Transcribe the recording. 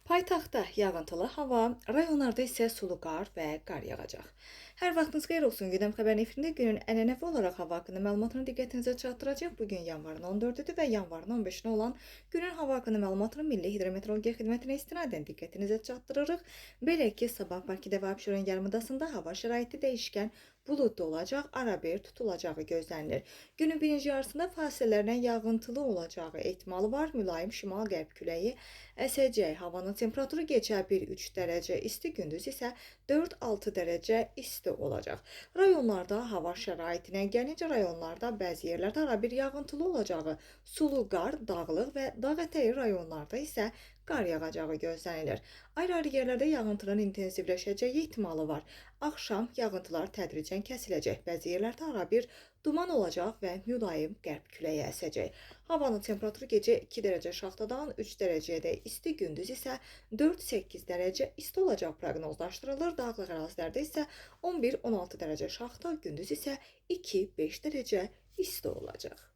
Paytaxtda yağıntılı hava, rayonlarda isə sulu qar və qar yağacaq. Hər vaxtınız xeyir olsun. Gündəm xəbərin efirində günün ənənəvi olaraq hava haqqında məlumatını diqqətinizə çatdıracaq. Bugün yanvarın 14-dür və yanvarın 15-nə olan günün hava haqqında məlumatını Milli Hidrometeorologiya Xidmətinə istinadən diqqətinizə çatdırırıq. Belə ki, sabah Bakıda və Abşeron yarımadasında hava şəraiti dəyişkən, buludlu olacaq, arabir tutulacağı gözlənilir. Günün birinci yarısında fasilələrlə yağıntılı olacağı ehtimalı var. Mülayim şimal-qərb küləyi əsəcək. Havanın temperaturu gecə 1-3 dərəcə isti, gündüz isə 4-6 dərəcə isti olacaq. Rayonlarda hava şəraitinə gəlincə, rayonlarda bəzi yerlərdə arabir yağıntılı olacağı, sulu qar, dağlıq və dağ ətəyi rayonlarda isə qar yağacağı gözlənilir. Ayrı-ayrı yerlərdə yağıntının intensivləşəcəyi ehtimalı var. Axşam yağıntılar tədricən kəsiləcək. Bəzi yerlərdə arabir duman olacaq və mülayim qərb küləyi əsəcək. Havanın temperaturu gecə 2 dərəcə şaxtadan 3 dərəcəyə isti, gündüz isə 4-8 dərəcə isti olacaq proqnozlaşdırılır. Dağlıq ərazilərdə isə 11-16 dərəcə şaxta, gündüz isə 2-5 dərəcə isti olacaq.